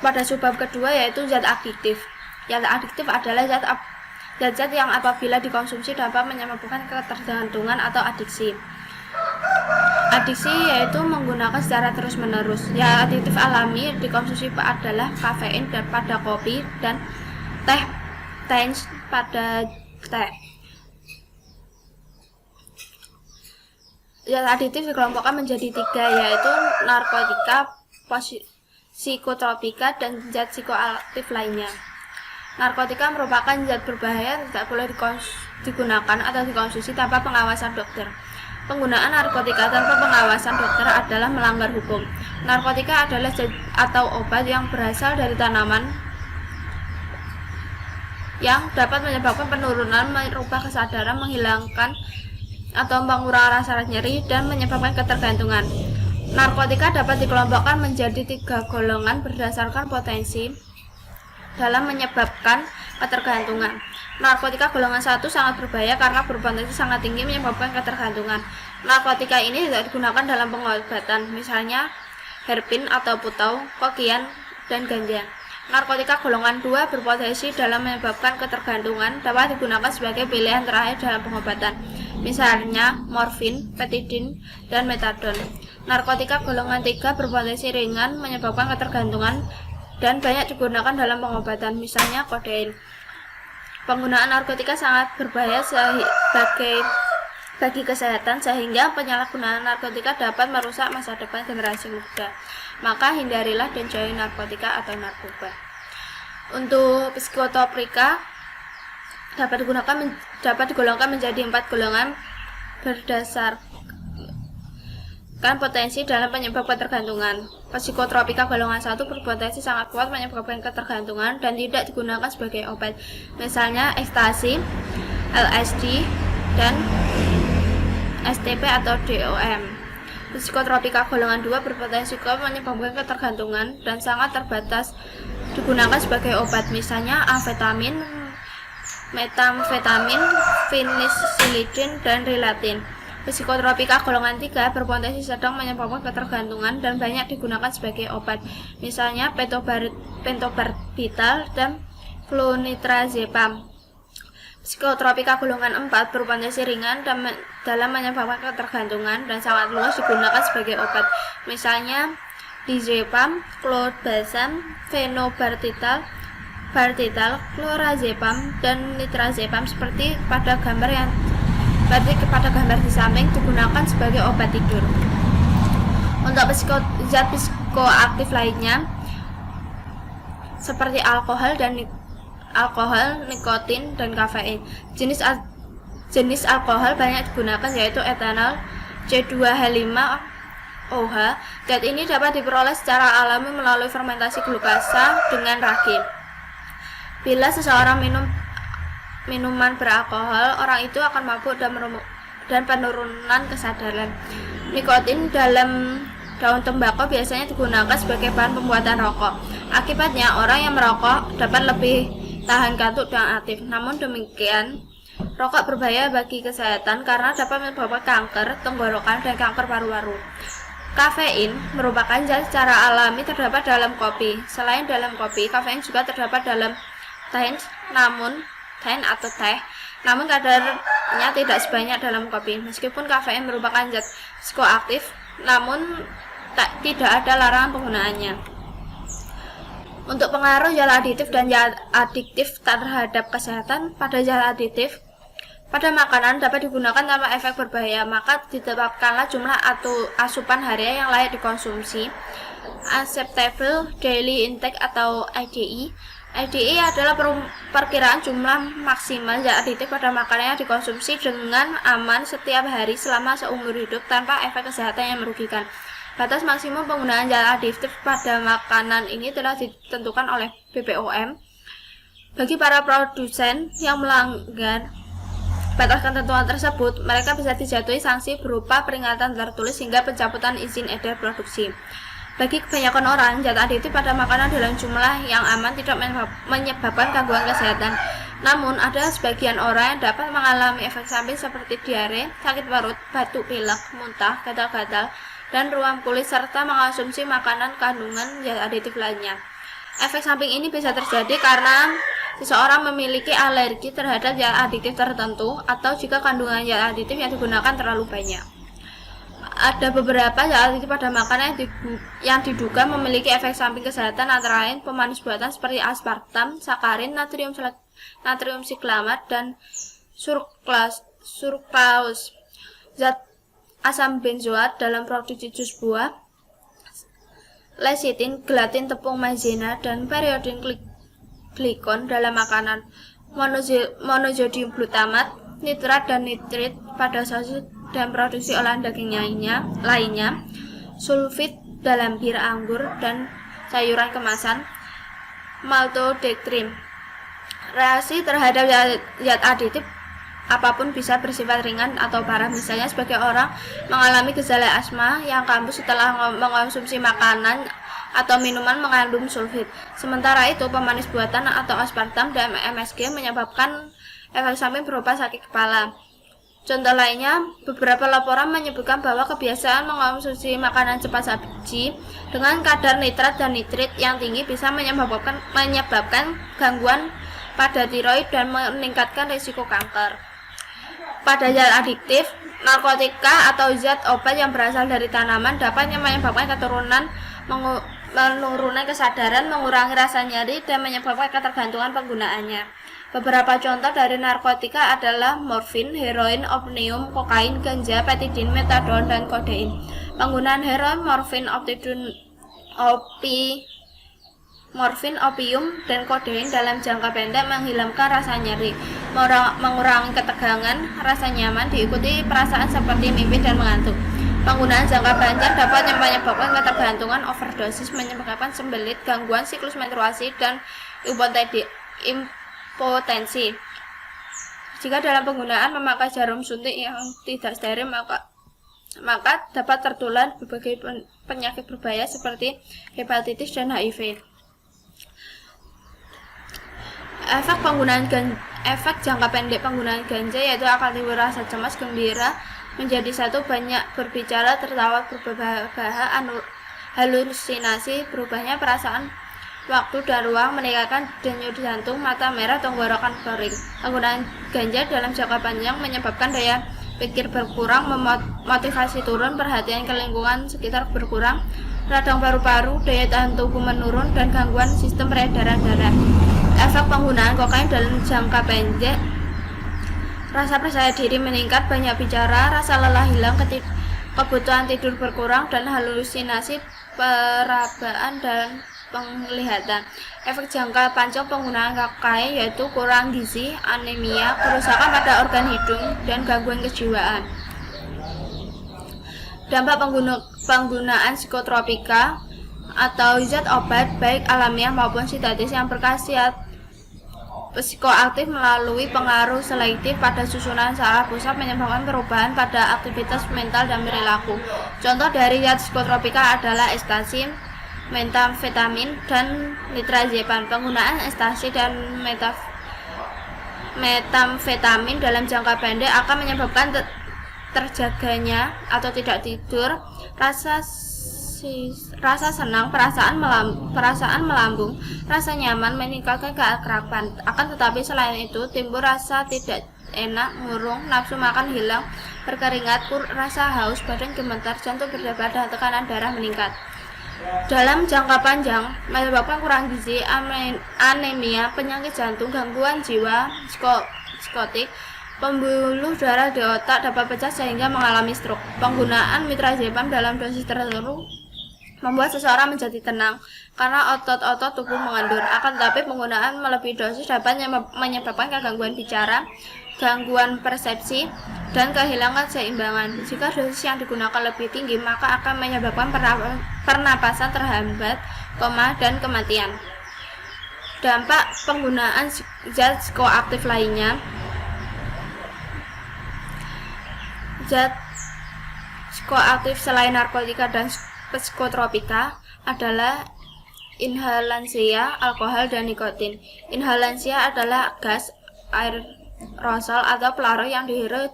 pada subbab kedua yaitu zat adiktif. Zat adiktif adalah zat-zat yang apabila dikonsumsi dapat menyebabkan ketergantungan atau adiksi. Adiksi yaitu menggunakan secara terus-menerus. Zat adiktif alami dikonsumsi adalah kafein pada kopi dan teh pada teh. Zat adiktif dikelompokkan menjadi 3 yaitu narkotika, psikotropika, dan zat psikoaktif lainnya. Narkotika merupakan zat berbahaya yang tidak boleh digunakan atau dikonsumsi tanpa pengawasan dokter. Penggunaan narkotika tanpa pengawasan dokter adalah melanggar hukum. Narkotika adalah zat atau obat yang berasal dari tanaman yang dapat menyebabkan penurunan, merubah kesadaran, menghilangkan atau mengurangi rasa nyeri, dan menyebabkan ketergantungan. Narkotika dapat dikelompokkan menjadi 3 golongan berdasarkan potensi dalam menyebabkan ketergantungan. Narkotika golongan 1 sangat berbahaya karena berpotensi sangat tinggi menyebabkan ketergantungan. Narkotika ini tidak digunakan dalam pengobatan, misalnya heroin atau putau, kokain, dan ganja. Narkotika golongan 2 berpotensi dalam menyebabkan ketergantungan, dapat digunakan sebagai pilihan terakhir dalam pengobatan, misalnya morfin, petidin, dan metadon. Narkotika golongan 3 berpotensi ringan menyebabkan ketergantungan dan banyak digunakan dalam pengobatan, misalnya kodein. Penggunaan narkotika sangat berbahaya bagi kesehatan sehingga penyalahgunaan narkotika dapat merusak masa depan generasi muda. Maka hindarilah dan jauhi narkotika atau narkoba. Untuk psikotropika dapat digolongkan menjadi 4 golongan berdasarkan potensi dalam penyebab ketergantungan. Psikotropika golongan 1 berpotensi sangat kuat menyebabkan ketergantungan dan tidak digunakan sebagai obat, misalnya ekstasi, LSD, dan STP atau DOM. Psikotropika golongan 2 berpotensi kuat menyebabkan ketergantungan dan sangat terbatas digunakan sebagai obat, misalnya amfetamin, metamfetamin, penisilin, dan rilatin. Psikotropika golongan 3 berpotensi sedang menyebabkan ketergantungan dan banyak digunakan sebagai obat, misalnya pentobarbital dan flunitrazepam. Psikotropika golongan 4 berpotensi ringan dalam menyebabkan ketergantungan dan sangat luas digunakan sebagai obat, misalnya diazepam, clobazam, phenobarbital, clorazepam, dan nitrazepam seperti pada gambar di samping digunakan sebagai obat tidur. Untuk zat psikoaktif lainnya seperti alkohol, nikotin, dan kafein. Jenis alkohol banyak digunakan yaitu etanol, C2H5OH. Zat ini dapat diperoleh secara alami melalui fermentasi glukasa dengan ragi. Bila seseorang minum minuman beralkohol, orang itu akan mabuk dan penurunan kesadaran. Nikotin dalam daun tembakau biasanya digunakan sebagai bahan pembuatan rokok. Akibatnya, orang yang merokok dapat lebih tahan kantuk dan aktif. Namun demikian, rokok berbahaya bagi kesehatan karena dapat menyebabkan kanker tenggorokan dan kanker paru-paru. Kafein merupakan zat secara alami terdapat dalam kopi. Selain dalam kopi, kafein juga terdapat dalam teh, namun kadarnya tidak sebanyak dalam kopi. Meskipun kafein merupakan zat psikoaktif, namun tidak ada larangan penggunaannya. Untuk pengaruh zat adiktif dan zat adiktif terhadap kesehatan, pada zat adiktif pada makanan dapat digunakan tanpa efek berbahaya, maka ditetapkanlah jumlah atau asupan harian yang layak dikonsumsi, acceptable daily intake atau IDI. IDI adalah perkiraan jumlah maksimal zat adiktif pada makanan yang dikonsumsi dengan aman setiap hari selama seumur hidup tanpa efek kesehatan yang merugikan. Batas maksimum penggunaan zat adiktif pada makanan ini telah ditentukan oleh BPOM. Bagi para produsen yang melanggar batas ketentuan tersebut, mereka bisa dijatuhi sanksi berupa peringatan tertulis hingga pencabutan izin edar produksi. Bagi kebanyakan orang, zat adiktif pada makanan dalam jumlah yang aman tidak menyebabkan gangguan kesehatan. Namun, ada sebagian orang yang dapat mengalami efek samping seperti diare, sakit perut, batuk pilek, muntah, gatal-gatal, dan ruam kulit, serta mengonsumsi makanan kandungan zat adiktif lainnya. Efek samping ini bisa terjadi karena seseorang memiliki alergi terhadap zat adiktif tertentu atau jika kandungan zat adiktif yang digunakan terlalu banyak. Ada beberapa zat adiktif pada makanan yang diduga memiliki efek samping kesehatan, antara lain pemanis buatan seperti aspartam, sakarin, natrium siklamat, dan surklaus, zat asam benzoat dalam produksi jus buah, lecitin, gelatin tepung maizena, dan periodin glikon dalam makanan, monozodium glutamat, nitrat dan nitrit pada saus dan produksi olahan daging lainnya, sulfit dalam bir, anggur, dan sayuran kemasan, maltodextrin. Reaksi terhadap zat aditif apapun bisa bersifat ringan atau parah. Misalnya sebagai orang mengalami gejala asma yang kambuh setelah mengonsumsi makanan atau minuman mengandung sulfit. Sementara itu, pemanis buatan atau aspartam dan MSG menyebabkan efek samping berupa sakit kepala. Contoh lainnya, beberapa laporan menyebutkan bahwa kebiasaan mengonsumsi makanan cepat saji dengan kadar nitrat dan nitrit yang tinggi bisa menyebabkan gangguan pada tiroid dan meningkatkan risiko kanker. Pada zat adiktif, narkotika atau zat obat yang berasal dari tanaman dapat menyebabkan penurunan kesadaran, mengurangi rasa nyeri, dan menyebabkan ketergantungan penggunaannya. Beberapa contoh dari narkotika adalah morfin, heroin, opium, kokain, ganja, petidin, metadon, dan kodein. Penggunaan heroin, morfin, opium, dan kodein dalam jangka pendek menghilangkan rasa nyeri, mengurangi ketegangan, rasa nyaman, diikuti perasaan seperti mimpi dan mengantuk. Penggunaan jangka panjang dapat menyebabkan ketergantungan, overdosis, menyebabkan sembelit, gangguan siklus menstruasi, dan impotensi. Jika dalam penggunaan memakai jarum suntik yang tidak steril, maka dapat tertular berbagai penyakit berbahaya seperti hepatitis dan HIV. Efek jangka pendek penggunaan ganja yaitu akan timbul rasa cemas, gembira, menjadi satu, banyak berbicara, tertawa, berbahaya, halusinasi, berubahnya perasaan waktu dan ruang, meningkatkan denyut jantung, mata merah, tenggorokan kering. Penggunaan ganja dalam jangka panjang menyebabkan daya pikir berkurang, motivasi turun, perhatian ke lingkungan sekitar berkurang, radang paru-paru, daya tahan tubuh menurun, dan gangguan sistem peredaran darah. Efek penggunaan kokain dalam jangka pendek, rasa percaya diri meningkat, banyak bicara, rasa lelah hilang, kebutuhan tidur berkurang, dan halusinasi, perabaan, dan penglihatan. Efek jangka panjang penggunaan kokain yaitu kurang gizi, anemia, kerusakan pada organ hidung, dan gangguan kejiwaan. Dampak penggunaan psikotropika atau zat obat baik alamiah maupun sintetis yang berkhasiat psikoaktif melalui pengaruh selektif pada susunan saraf pusat menyebabkan perubahan pada aktivitas mental dan perilaku. Contoh dari zat psikotropika adalah ekstasi, metamfetamin, dan nitrazepam. Penggunaan ekstasi dan metamfetamin dalam jangka pendek akan menyebabkan terjaganya atau tidak tidur, rasa senang, perasaan melambung, rasa nyaman, meningkatkan keakraban. Akan tetapi selain itu timbul rasa tidak enak, murung, nafsu makan hilang, berkeringat, rasa haus, badan gemetar, jantung berdebar, dan tekanan darah meningkat. Dalam jangka panjang menyebabkan kurang gizi, anemia, penyakit jantung, gangguan jiwa, psikotik, pembuluh darah di otak dapat pecah sehingga mengalami stroke. Penggunaan nitrazepam dalam dosis tertentu membuat seseorang menjadi tenang karena otot-otot tubuh mengendur. Akan tetapi penggunaan melebihi dosis dapat menyebabkan gangguan bicara, gangguan persepsi, dan kehilangan keseimbangan. Jika dosis yang digunakan lebih tinggi, maka akan menyebabkan pernapasan terhambat, koma, dan kematian. Dampak penggunaan zat psikoaktif lainnya. Zat psikoaktif selain narkotika dan psikotropika adalah inhalansia, alkohol, dan nikotin. Inhalansia adalah gas aerosol atau pelarut yang dihirup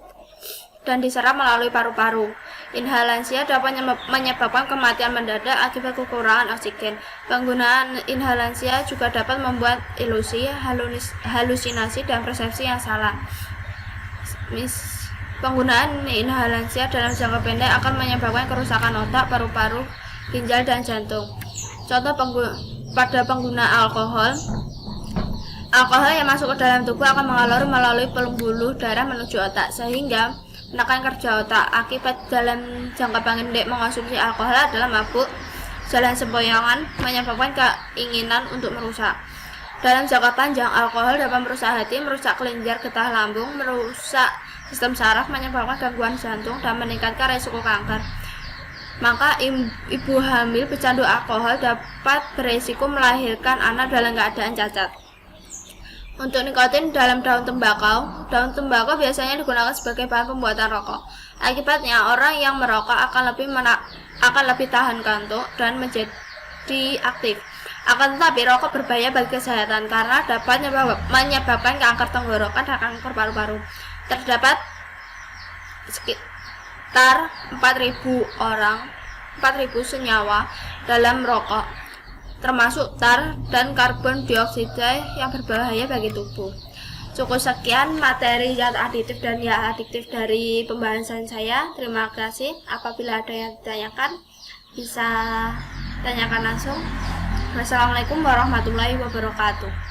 dan diserap melalui paru-paru. Inhalansia dapat menyebabkan kematian mendadak akibat kekurangan oksigen. Penggunaan inhalansia juga dapat membuat ilusi, halusinasi, dan persepsi yang salah. Penggunaan inhalansia dalam jangka pendek akan menyebabkan kerusakan otak, paru-paru, ginjal, dan jantung. Contoh pada pengguna alkohol yang masuk ke dalam tubuh akan mengalir melalui pembuluh darah menuju otak, sehingga menekan kerja otak. Akibat dalam jangka pendek mengonsumsi alkohol adalah mabuk, jalan sempoyongan, menyebabkan keinginan untuk merusak. Dalam jangka panjang, alkohol dapat merusak hati, merusak kelenjar getah lambung, merusak sistem saraf, menyebabkan gangguan jantung, dan meningkatkan risiko kanker. Maka ibu hamil pecandu alkohol dapat beresiko melahirkan anak dalam keadaan cacat. Untuk nikotin dalam daun tembakau biasanya digunakan sebagai bahan pembuatan rokok. Akibatnya, orang yang merokok akan lebih tahan kantuk dan menjadi aktif. Akan tetapi, rokok berbahaya bagi kesehatan karena dapat menyebabkan kanker tenggorokan dan kanker paru-paru. Terdapat sekitar 4.000 senyawa dalam rokok, termasuk tar dan karbon dioksida yang berbahaya bagi tubuh. Cukup sekian materi zat aditif dan ya adiktif dari pembahasan saya. Terima kasih. Apabila ada yang ditanyakan, bisa tanyakan langsung. Wassalamualaikum warahmatullahi wabarakatuh.